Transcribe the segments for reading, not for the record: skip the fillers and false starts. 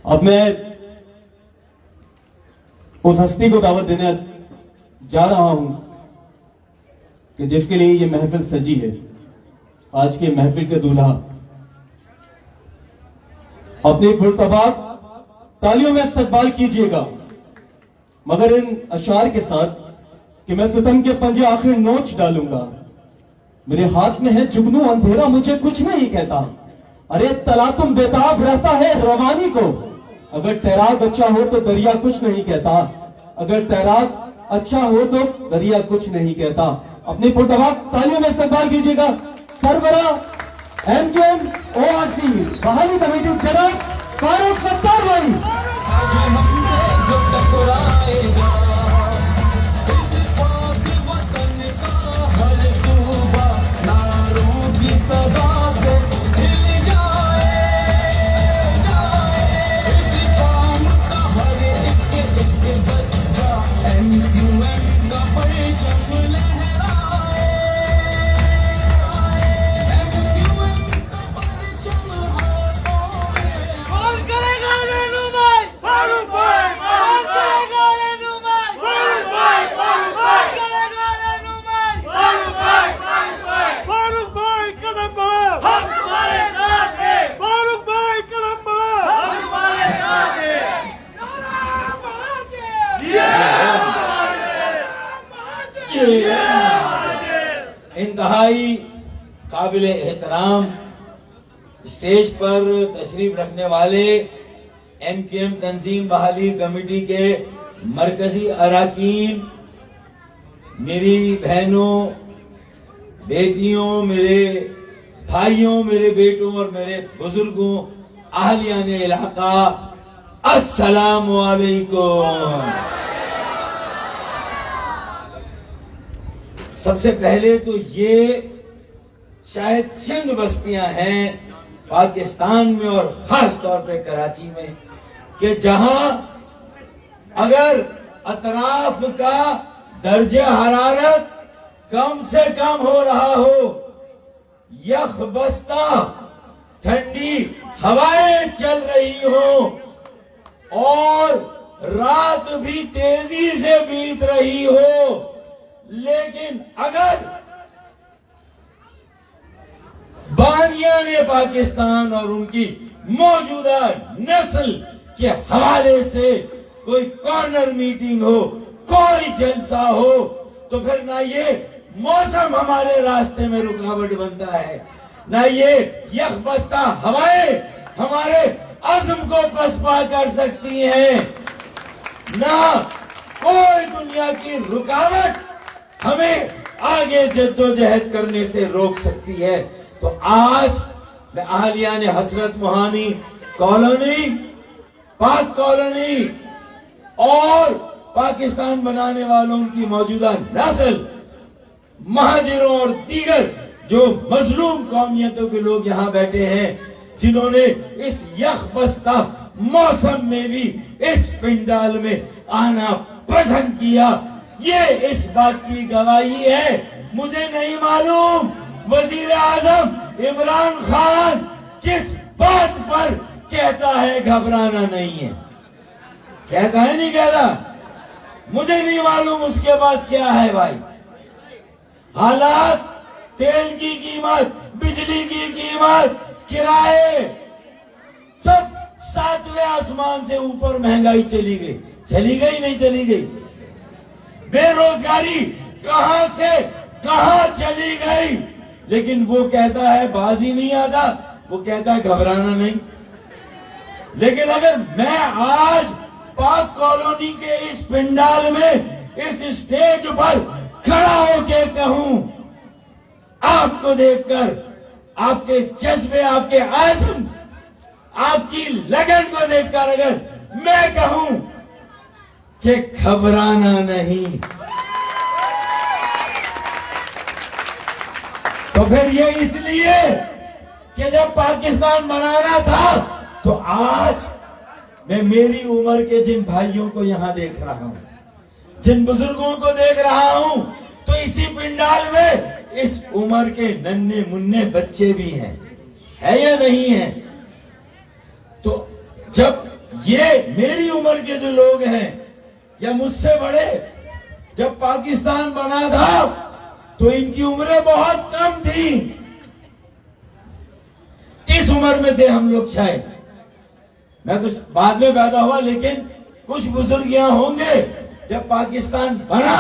अब मैं उस हस्ती को दावत देने जा रहा हूं कि जिसके लिए ये महफिल सजी है। आज के महफिल के दूल्हा अपनी पुरतबाक तालियों में इस्तकबाल कीजिएगा, मगर इन अशार के साथ कि मैं सितम के पंजे आखिर नोच डालूंगा। मेरे हाथ में है जुगनू, अंधेरा मुझे कुछ नहीं कहता। अरे तला तुम बेताब रहता है रवानी को। अगर तैराक अच्छा हो तो दरिया कुछ नहीं कहता। अगर तैराक अच्छा हो तो दरिया कुछ नहीं कहता। अपनी पुरतबाक तालियों में इस्तकबाल कीजिएगा सरबरा MKM ORC बहाली कमेटी जनाब फारूक सत्तार भाई। इंतहाई काबिल एहतराम स्टेज पर तशरीफ रखने वाले MKM तंजीम बहाली कमेटी के मरकजी अराकीन, मेरी बहनों, बेटियों, मेरे भाइयों, मेरे बेटों और मेरे बुजुर्गों, अहलियान इलाका, अस्सलाम वालेकुम। सबसे पहले तो ये शायद चंद बस्तियां हैं पाकिस्तान में और खास तौर पे कराची में कि जहां अगर अतराफ का दर्जे हरारत कम से कम हो रहा हो, यख बस्ता ठंडी हवाएं चल रही हो और रात भी तेजी से बीत रही हो, लेकिन अगर बानियान पाकिस्तान और उनकी मौजूदा नस्ल के हवाले से कोई कॉर्नर मीटिंग हो, कोई जलसा हो, तो फिर ना ये मौसम हमारे रास्ते में रुकावट बनता है, ना ये यखबस्ता हवाएं हमारे अज़्म को पसपा कर सकती हैं, ना कोई दुनिया की रुकावट हमें आगे जद्दोजहद करने से रोक सकती है। तो आज मैं अहलियान हसरत मोहानी कॉलोनी, पाक कॉलोनी और पाकिस्तान बनाने वालों की मौजूदा नस्ल, महाजिरों और दीगर जो मजलूम कौमियतों के लोग यहाँ बैठे हैं, जिन्होंने इस यखबस्ता मौसम में भी इस पिंडाल में आना पसंद किया, ये इस बात की गवाही है। मुझे नहीं मालूम वजीर आजम इमरान खान किस बात पर कहता है घबराना नहीं है, कहता है नहीं कहता, मुझे नहीं मालूम उसके पास क्या है भाई। हालात, तेल की कीमत, बिजली की कीमत, किराए, सब सातवें आसमान से ऊपर महंगाई चली गई, चली गई नहीं चली गई। बेरोजगारी कहां से कहां चली गई, लेकिन वो कहता है बाजी नहीं आता, वो कहता है घबराना नहीं। लेकिन अगर मैं आज पाक कॉलोनी के इस पिंडाल में, इस स्टेज पर खड़ा होके कहूं, आपको देखकर, आपके जज्बे, आपके आज़म, आपकी लगन को देखकर अगर मैं कहूं कि घबराना नहीं, तो फिर ये इसलिए कि जब पाकिस्तान बनाना था तो आज मैं मेरी उम्र के जिन भाइयों को यहां देख रहा हूं, जिन बुजुर्गों को देख रहा हूं, तो इसी पिंडाल में इस उम्र के नन्हे मुन्ने बच्चे भी हैं, है या नहीं है? तो जब ये मेरी उम्र के जो लोग हैं या मुझसे बड़े, जब पाकिस्तान बना था तो इनकी उम्रें बहुत कम थी। इस उम्र में थे हम लोग शायद, मैं तो बाद में पैदा हुआ, लेकिन कुछ बुजुर्ग यहाँ होंगे जब पाकिस्तान बना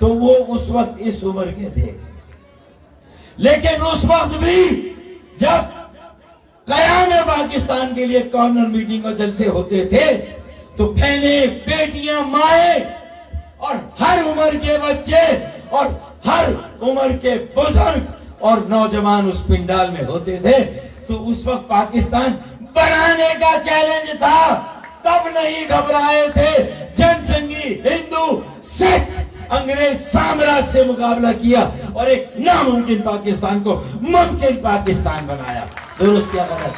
तो वो उस वक्त इस उम्र के थे। लेकिन उस वक्त भी जब कयाम पाकिस्तान के लिए कॉर्नर मीटिंग और जलसे होते थे तो बहनें, बेटियां, माए और हर उम्र के बच्चे और हर उम्र के बुजुर्ग और नौजवान उस पिंडाल में होते थे। तो उस वक्त पाकिस्तान बनाने का चैलेंज था, तब नहीं घबराए थे। जनसंघी, हिंदू, सिख, अंग्रेज साम्राज्य से मुकाबला किया और एक नामुमकिन पाकिस्तान को मुमकिन पाकिस्तान बनाया। दुरुस्त क्या गलत?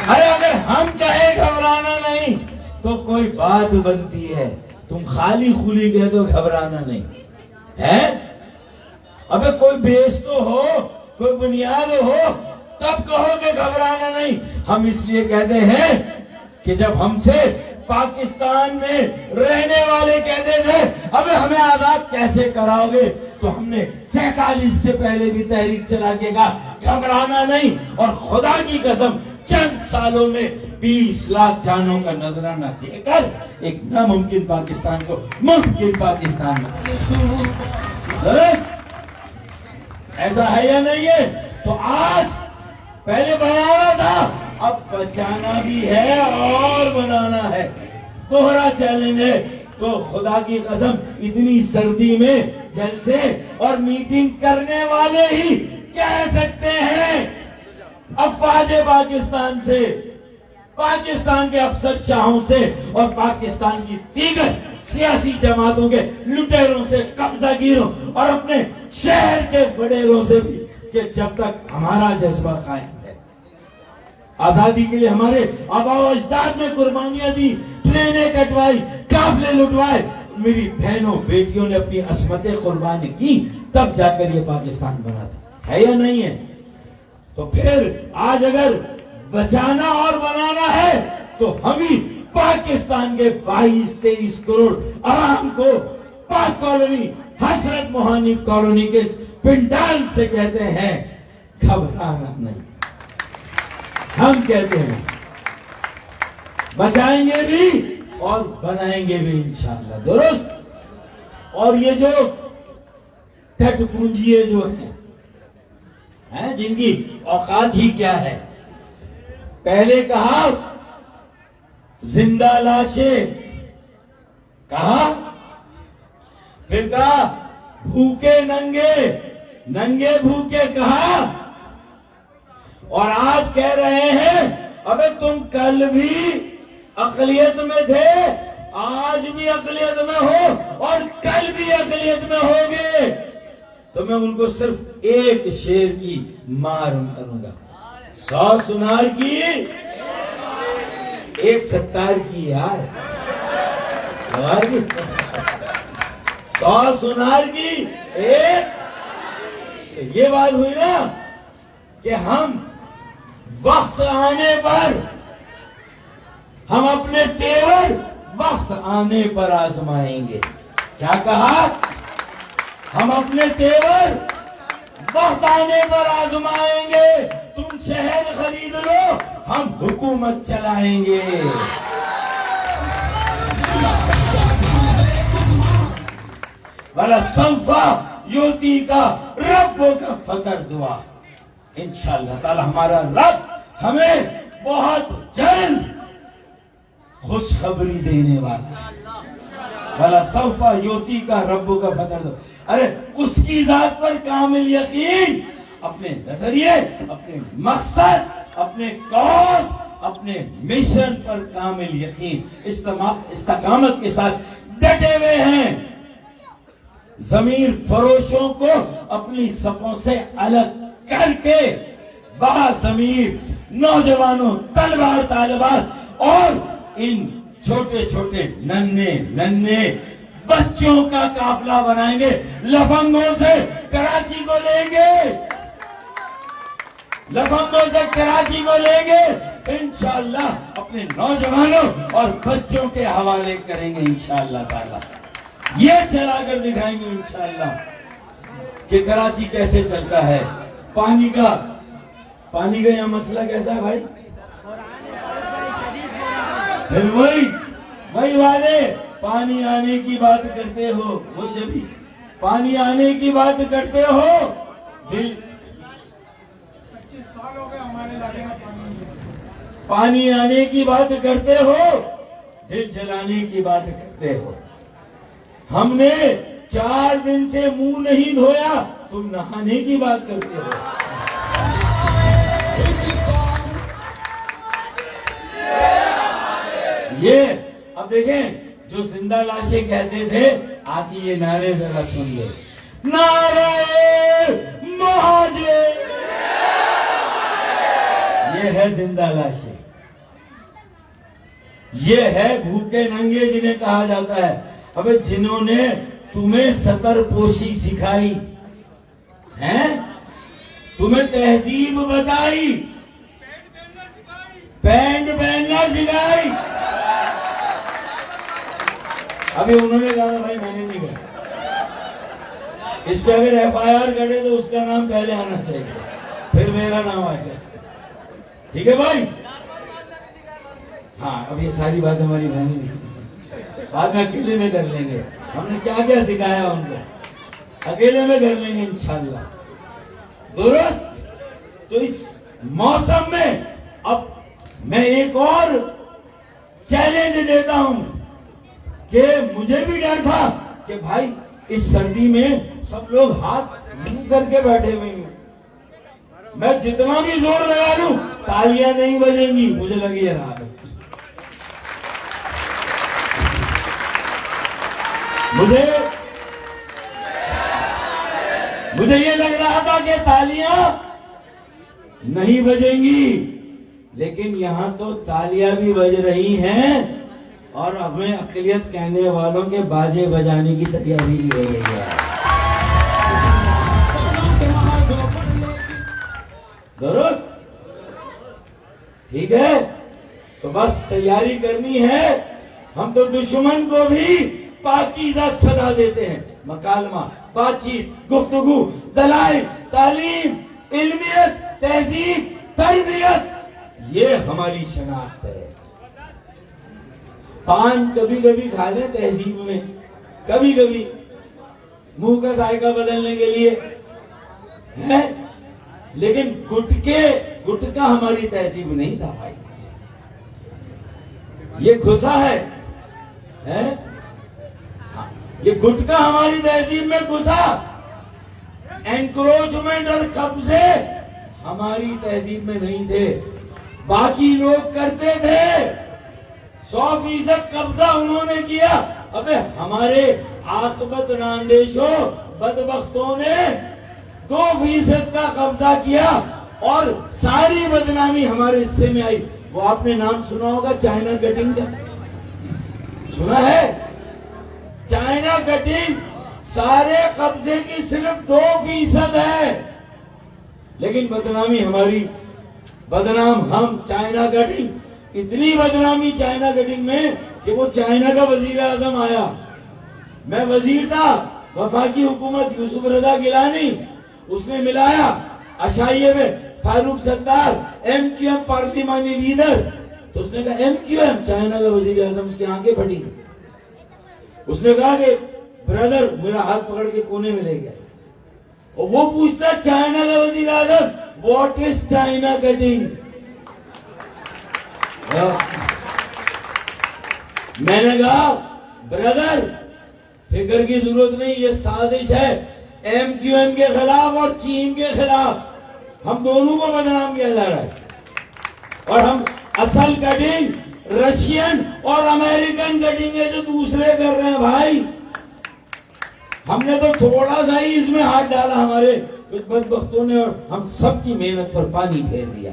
अरे अगर हम कहे घबराना नहीं तो कोई बात बनती है, तुम खाली खुली कह दो घबराना नहीं है। अबे कोई बेस तो हो, कोई बुनियाद हो, तब कहो कि घबराना नहीं। हम इसलिए कहते हैं कि जब हमसे पाकिस्तान में रहने वाले कहते थे अबे हमें आजाद कैसे कराओगे, तो हमने 47 से पहले भी तहरीक चला के कहा घबराना नहीं। और खुदा की कसम चंद सालों में 20 लाख जानों का नजराना देकर एक नामुमकिन पाकिस्तान को मुमकिन पाकिस्तान ऐसा है या नहीं है? तो आज पहले बनाना था, अब बचाना भी है और बनाना है। दोहरा चैलेंज है। तो खुदा की कसम इतनी सर्दी में जलसे और मीटिंग करने वाले ही कह सकते हैं अफवाज पाकिस्तान से, पाकिस्तान के अफसरशाहों से और पाकिस्तान की दीगर सियासी जमातों के लुटेरों से, कब्जागिरों और अपने शहर के बड़ेरों से भी, कि जब तक हमारा जज्बा कायम है, आजादी के लिए हमारे आबाओ अजदाद ने कुर्बानियां दी, ट्रेनें कटवाई, काफले लुटवाए, मेरी बहनों बेटियों ने अपनी असमतें कुर्बानी की, तब जाकर ये पाकिस्तान बना था, है या नहीं है? तो फिर आज अगर बचाना और बनाना है तो हम ही पाकिस्तान के 22-23 करोड़ आवाम को पाक कॉलोनी, हसरत मोहानी कॉलोनी के पिंडाल से कहते हैं घबराना नहीं। हम कहते हैं बचाएंगे भी और बनाएंगे भी इंशाअल्लाह दुरुस्त। और ये जो ठट पूंजिए जो हैं, जिनकी औकात ही क्या है, पहले कहा जिंदा लाशें, कहा फिर कहा भूखे नंगे, नंगे भूखे कहा, और आज कह रहे हैं अबे तुम कल भी अकलियत में थे, आज भी अकलियत में हो और कल भी अकलियत में होगे। तो मैं उनको सिर्फ एक शेर की मार करूंगा, 100 सुनार की, एक 70 की यार, 100 सुनार की एक। ये बात हुई ना कि हम वक्त आने पर, हम अपने तेवर वक्त आने पर आजमाएंगे। क्या कहा? हम अपने तेवर वक्त आने पर आजमाएंगे। तुम शहर खरीद लो, हम हुकूमत चलाएंगे। वाला सौफा युती का रब्बों का फकर दुआ, इंशाअल्लाह ताला हमारा रब हमें बहुत जल्द खुशखबरी देने वाला। वाला सौफा युती का रब्बों का फकर दुआ, अरे उसकी जात पर कामिल यकीन, अपने नजरिए, अपने मकसद, अपने कौस, अपने मिशन पर कामिल यकीन, इस्तकामत के साथ डटे हुए हैं। जमीर फरोशों को अपनी सफों से अलग करके बाज़मीर नौजवानों, तलवार तालिबात और इन छोटे छोटे नन्हे नन्हे बच्चों का काफिला बनाएंगे, लफंगों से कराची को लेंगे, लफंगों से कराची को लेंगे, इंशाअल्लाह अपने नौजवानों और बच्चों के हवाले करेंगे इंशाअल्लाह ताला। ये चलाकर दिखाएंगे इंशाअल्लाह कि कराची कैसे चलता है। पानी का यहाँ मसला कैसा है भाई? फिर वही वाले पानी आने की बात करते हो, वो जब भी पानी आने की बात करते हो, पानी आने की बात करते हो, दिल जलाने की बात करते हो। हमने 4 दिन से मुंह नहीं धोया, तुम नहाने की बात करते हो। ये अब देखें, जो जिंदा लाशें कहते थे, आती ये नारे जरा सुन ले। नारे महादेव, ये है जिंदा लाशें, ये है भूखे नंगे जिन्हें कहा जाता है। अबे जिन्होंने तुम्हें सतरपोशी सिखाई है, तुम्हें तहजीब बताई, पैंट पहनना सिखाई, अभी उन्होंने कहा भाई मैंने नहीं कहा, इस पे अगर FIR करे तो उसका नाम पहले आना चाहिए, फिर मेरा नाम आएगा। ठीक है भाई? हाँ, अब ये सारी बात हमारी बहनी नहीं, बाद में अकेले में कर लेंगे। हमने क्या क्या सिखाया उनको, अकेले में कर लेंगे इंशाल्लाह। दुरुस्त? तो इस मौसम में अब मैं एक और चैलेंज देता हूं कि मुझे भी डर था कि भाई इस सर्दी में सब लोग हाथ मुंह करके बैठे हुए हैं, मैं जितना भी जोर लगा लूं तालियां नहीं बजेंगी, मुझे लगी है रात। मुझे ये लग रहा था कि तालियां नहीं बजेंगी, लेकिन यहां तो तालियां भी बज रही हैं और हमें अकलियत कहने वालों के बाजे बजाने की तैयारी भी हो रही है। दुरुस्त? ठीक है, तो बस तैयारी करनी है। हम तो दुश्मन को भी पाकीज़ा सदा देते हैं। मकालमा, बातचीत, गुफ्तगू, दलाइल, तालीम, इल्मियत, तहजीब, तरबियत, ये हमारी शनाख्त है। पान कभी कभी खा लें तहजीब में, कभी कभी मुंह का जायका बदलने के लिए है, लेकिन गुटका हमारी तहजीब नहीं था भाई। ये घुसा है? ये गुटका हमारी तहजीब में घुसा। एनक्रोचमेंट और कब्जे हमारी तहजीब में नहीं थे, बाकी लोग करते थे। 100% कब्जा उन्होंने किया। अबे हमारे आकबत नांदेशों बदबख्तों ने 2% का कब्जा किया और सारी बदनामी हमारे हिस्से में आई। वो आपने नाम सुना होगा चाइना कटिंग का, सुना है? चाइना कटिंग सारे कब्जे की सिर्फ 2% है, लेकिन बदनामी हमारी, बदनाम हम। चाइना कटिंग, इतनी बदनामी चाइना कटिंग में कि वो चाइना का वजीर आजम आया। मैं वजीर था, वफाकी हुकूमत यूसुफ रजा गिलानी, उसने मिलाया अशाइये में फारूक सत्तार, MQM पार्लिमानी लीडर, तो उसने कहा MQM, चाइना का वजीर आजम, उसकी आंखें फटी। उसने कहा कि ब्रदर, मेरा हाथ पकड़ के कोने में ले गया, और वो पूछता चाइना का वजीर आजम, व्हाट इज चाइना कटिंग? मैंने कहा ब्रदर, फिक्र की जरूरत नहीं, ये साजिश है MQM के खिलाफ और चीन के खिलाफ। हम दोनों को बदनाम किया जा रहा है, और हम असल कटिंग रशियन और अमेरिकन कटिंग है जो दूसरे कर रहे हैं भाई। हमने तो थोड़ा सा ही इसमें हाथ डाला, हमारे कुछ बदबख्तों ने, और हम सबकी मेहनत पर पानी फेर दिया।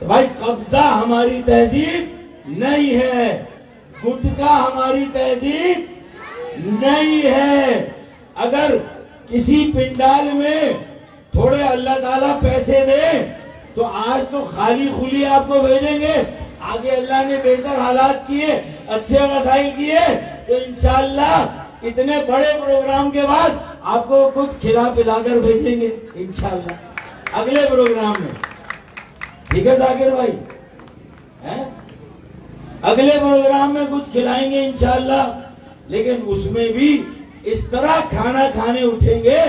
तो भाई कब्जा हमारी तहजीब नहीं है, गुटका हमारी तहजीब नहीं है। अगर किसी पिंडाल में थोड़े अल्लाह ताला पैसे दे तो आज तो खाली खुली आपको भेजेंगे, आगे अल्लाह ने बेहतर हालात किए, अच्छे वसाइल किए तो इंशाअल्लाह इतने बड़े प्रोग्राम के बाद आपको कुछ खिला पिलाकर भेजेंगे इंशाअल्लाह अगले प्रोग्राम में। ठीक है जाकिर भाई, हैं? अगले प्रोग्राम में कुछ खिलाएंगे इंशाअल्लाह, लेकिन उसमें भी इस तरह खाना खाने उठेंगे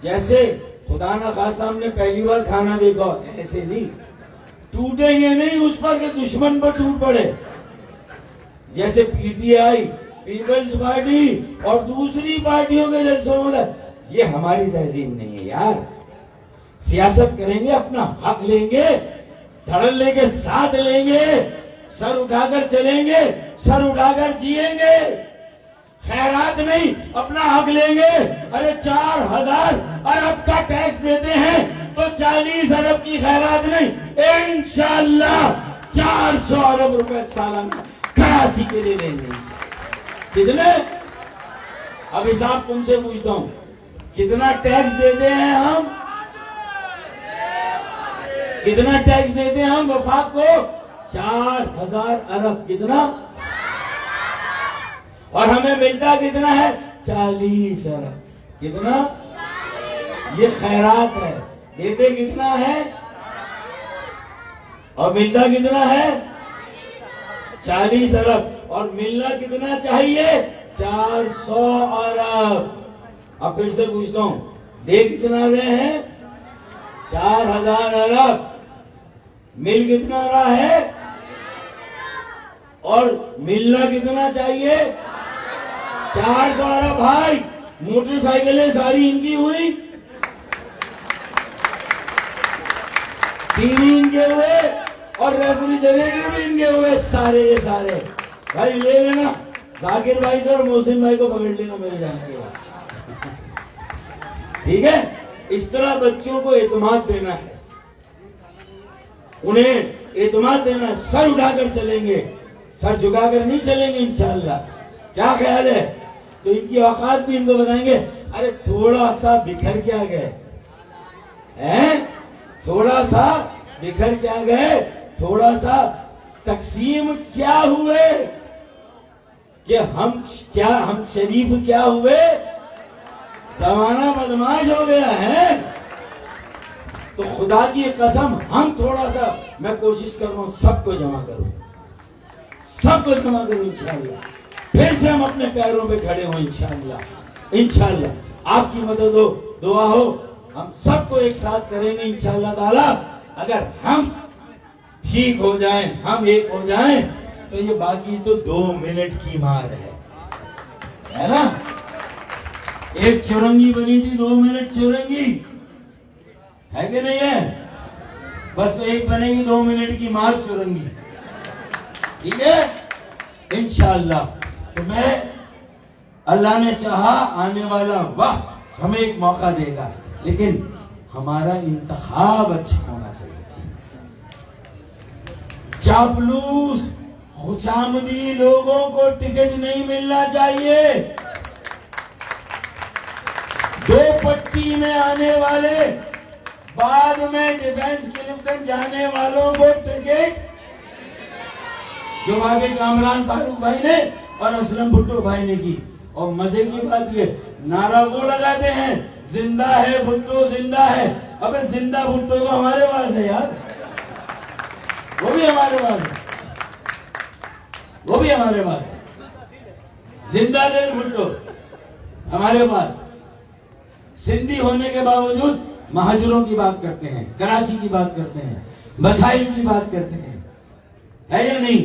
जैसे खुदा ना खास्ता हमने पहली बार खाना देखा, ऐसे नहीं टूटेंगे नहीं उस पर कि दुश्मन पर टूट पड़े। जैसे पीटीआई, पीपल्स पार्टी और दूसरी पार्टियों के जलसों में, ये हमारी तहजीब नहीं है यार। सियासत करेंगे, अपना हक लेंगे, धड़ल्ले के साथ लेंगे, सर उठाकर चलेंगे, सर उठाकर जिएंगे, खैरात नहीं अपना हक लेंगे। अरे 4000 अरब का टैक्स देते हैं तो 40 अरब की खैरात नहीं, इंशाअल्लाह 400 अरब रुपए सालाना कराची के लिए लेंगे। कितने? अब हिसाब तुमसे पूछता हूं, कितना टैक्स देते हैं हम? कितना टैक्स देते हैं हम वफाक को? 4000 अरब। कितना? और हमें मिलता कितना है? 40 अरब। कितना? ये खैरात है। देते कितना है और मिलता कितना है? 40 अरब। और मिलना कितना चाहिए? 400 अरब। अब फिर से पूछता हूं, दे कितना रहे हैं? 4000 अरब। मिल कितना रहा है और मिलना कितना चाहिए? 400 अरब। भाई मोटरसाइकिलें सारी इनकी हुई, टीवी इनके हुए और रेफ्रिजरेटर भी इनके हुए, सारे ये सारे। भाई ले लेना, जाकिर भाई से और मोहसिन भाई को पकड़ लेना मेरे जानने के बाद। ठीक है? इस तरह बच्चों को एतमाद देना है, उन्हें एतमाद देना। सर उठाकर चलेंगे, सर झुकाकर नहीं चलेंगे इंशाअल्लाह। क्या ख्याल है? तो इनकी औकात भी इनको बताएंगे। अरे थोड़ा सा बिखर क्या गए हैं, थोड़ा सा बिखर क्या गए, थोड़ा सा तकसीम क्या हुए कि हम शरीफ क्या हुए, जमाना बदमाश हो गया है। तो खुदा की कसम हम थोड़ा सा, मैं कोशिश कर रहा हूं सबको जमा करूं, सबको जमा करूं इंशाअल्लाह। फिर से हम अपने पैरों पे खड़े हों इंशाअल्लाह। इंशाअल्लाह आपकी मदद हो, दुआ हो, हम सबको एक साथ करेंगे इंशाअल्लाह ताला। अगर हम ठीक हो जाएं, हम एक हो जाएं, तो ये बाकी तो 2 मिनट की मार है ना? एक चुरंगी बनी थी, 2 मिनट चुरंगी है कि नहीं है? बस तो एक बनेगी 2 मिनट की मार चुरंगी। ठीक है? इंशाअल्लाह। तो मैं, अल्लाह ने चाहा आने वाला वक्त हमें एक मौका देगा, लेकिन हमारा इंतखाब अच्छा होना चाहिए। चापलूस खुशामदी लोगों को टिकट नहीं मिलना चाहिए। 2 पट्टी में आने वाले, बाद में डिफेंस क्लिफ्टन जाने वालों को टिकट, जो आगे कामरान फारूक भाई ने और असलम भुट्टो भाई ने की। और मजे की बात ये, नारा वो लगाते हैं, जिंदा है भुट्टो जिंदा है। अबे जिंदा भुट्टो तो हमारे पास है यार, वो भी हमारे पास है, वो भी हमारे पास है। जिंदा दिल भुट्टो हमारे पास। सिंधी होने के बावजूद महाजरों की बात करते हैं, कराची की बात करते हैं, मसाइल की बात करते हैं, है या नहीं?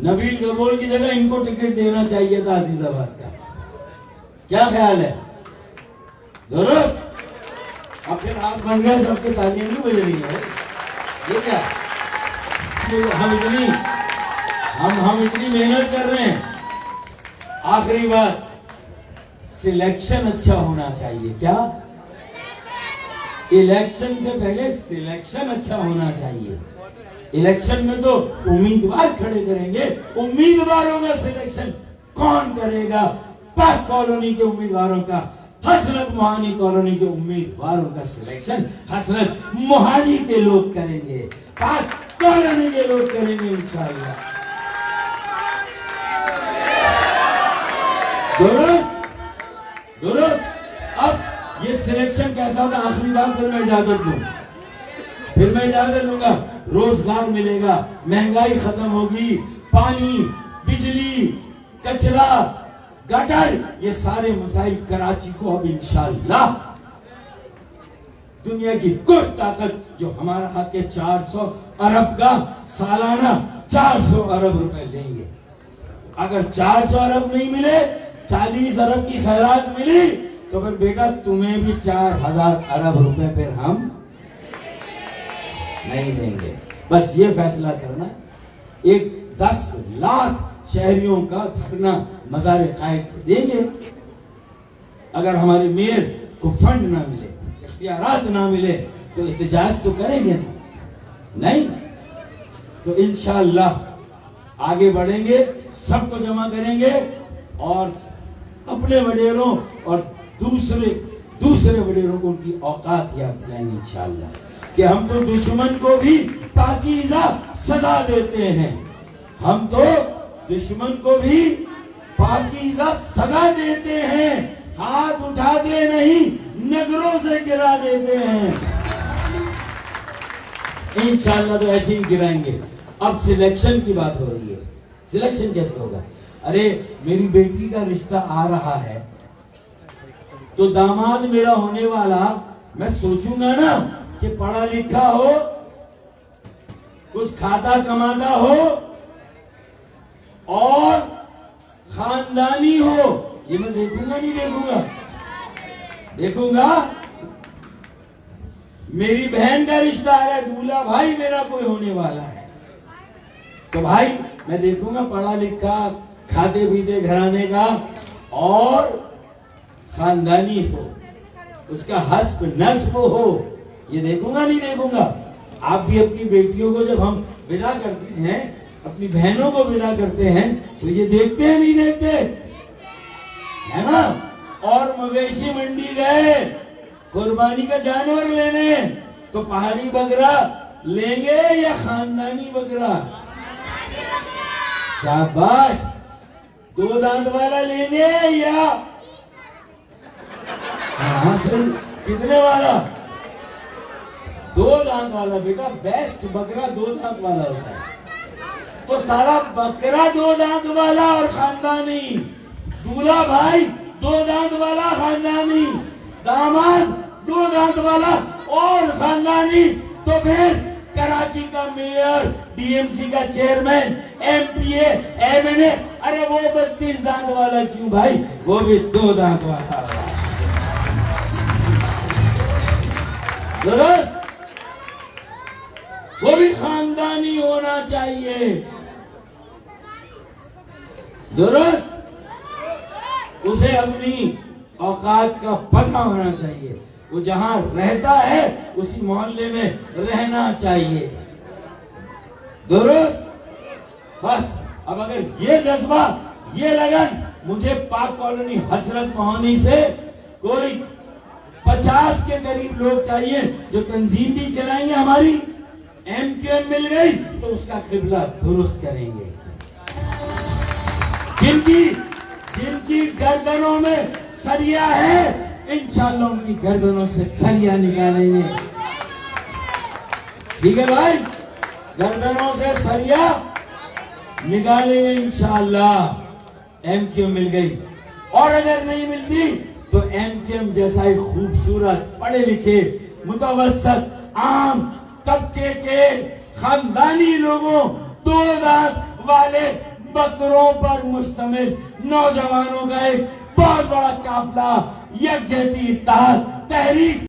नबील कबूल की जगह इनको टिकट देना चाहिए था अजीजाबाद का। क्या ख्याल है? दुरुस्त? अब फिर आप बन गए, सबके तालियां नहीं बज रही है ये क्या? हम इतनी मेहनत कर रहे हैं। आखिरी बात, सिलेक्शन अच्छा होना चाहिए। क्या? इलेक्शन से पहले सिलेक्शन अच्छा होना चाहिए। इलेक्शन में तो उम्मीदवार खड़े करेंगे, उम्मीदवारों का सिलेक्शन कौन करेगा? पाक कॉलोनी के उम्मीदवारों का, हजरत मोहानी कॉलोनी के उम्मीदवारों का सिलेक्शन हजरत मोहानी के लोग करेंगे, पाक कॉलोनी के लोग करेंगे इंशाअल्लाह। दुरुस्त दुरुस्त। अब ये सिलेक्शन कैसा होता? आखिरी बात फिर मैं इजाजत लूंगा। रोजगार मिलेगा, महंगाई खत्म होगी, पानी, बिजली, कचरा, गटर, ये सारे मसाइल कराची को अब इंशाअल्लाह दुनिया की कोई ताकत जो हमारा हक है 400 अरब का सालाना 400 अरब रुपए लेंगे। अगर 400 अरब नहीं मिले, 40 अरब की खैरात मिली, तो फिर बेटा तुम्हें भी 4000 अरब रुपए फिर हम नहीं देंगे। बस ये फैसला करना। एक 10 लाख शहरियों का धरना मज़ार कायद पे देंगे। अगर हमारे मेयर को फंड ना मिले, इख्तियारात ना मिले, तो एहतजाज तो करेंगे ना? नहीं, तो इंशाअल्लाह आगे बढ़ेंगे, सबको जमा करेंगे और अपने वडेरों और दूसरे वडेरों को उनकी औकात याद दिलाएंगे इंशाअल्लाह कि हम तो दुश्मन को भी पाकीज़ा सजा देते हैं। हम तो दुश्मन को भी पाकीज़ा सजा देते हैं, हाथ उठाते नहीं, नजरों से गिरा देते हैं। इंशाअल्लाह तो ऐसे ही गिराएंगे। अब सिलेक्शन की बात हो रही है, सिलेक्शन कैसे होगा? अरे मेरी बेटी का रिश्ता आ रहा है, तो दामाद मेरा होने वाला, मैं सोचूंगा ना कि पढ़ा लिखा हो, कुछ खाता कमाता हो और खानदानी हो। ये मैं देखूंगा नहीं देखूंगा? देखूंगा। मेरी बहन का रिश्ता आ रहा है, दूल्हा भाई मेरा कोई होने वाला है, तो भाई मैं देखूंगा पढ़ा लिखा, खाते पीते घराने का और खानदानी हो, उसका हस्ब नस्ब हो। ये देखूंगा नहीं देखूंगा? आप भी अपनी बेटियों को जब हम विदा करते हैं, अपनी बहनों को विदा करते हैं, तो ये देखते हैं नहीं देखते? है ना? और मवेशी मंडी गए कुर्बानी का जानवर लेने, तो पहाड़ी बकरा लेंगे या खानदानी बकरा? शाबाश। 2 दांत वाला लेंगे या हाँ सर, कितने वाला? 2 दांत वाला बेटा, बेस्ट बकरा 2 दांत वाला होता है। तो सारा बकरा 2 दांत वाला और खानदानी, दूल्हा भाई 2 दांत वाला खानदानी, दामाद 2 दांत वाला और खानदानी। तो फिर कराची का मेयर, डीएमसी का चेयरमैन, एमपीए, एमएनए, अरे वो 32 दांत वाला क्यों भाई? वो भी 2 दांत वाला। वो भी खानदानी होना चाहिए। दुरुस्त। उसे अपनी औकात का पता होना चाहिए। वो जहां रहता है उसी मोहल्ले में रहना चाहिए। दुरुस्त। बस अब अगर ये जज्बा, ये लगन, मुझे पाक कॉलोनी हजरत मोहानी से कोई 50 के करीब लोग चाहिए जो तंजीम भी चलाएंगे। हमारी एमक्यूएम मिल गई तो उसका किबला दुरुस्त करेंगे। जिनकी गर्दनों में सरिया है, इंशाअल्लाह उनकी गर्दनों से सरिया निकालेंगे। ठीक है भाई? गर्दनों से सरिया निकालेंगे इंशाअल्लाह। एमक्यूएम मिल गई, और अगर नहीं मिलती तो एमक्यूएम जैसा ही खूबसूरत, पढ़े लिखे, मुतवस्सत, आम तबके के खानदानी लोगों, 2 दांत वाले बकरों पर मुश्तमिल नौजवानों का एक बहुत बड़ा काफिला, यकजहती, इत्तेहाद, तहरीक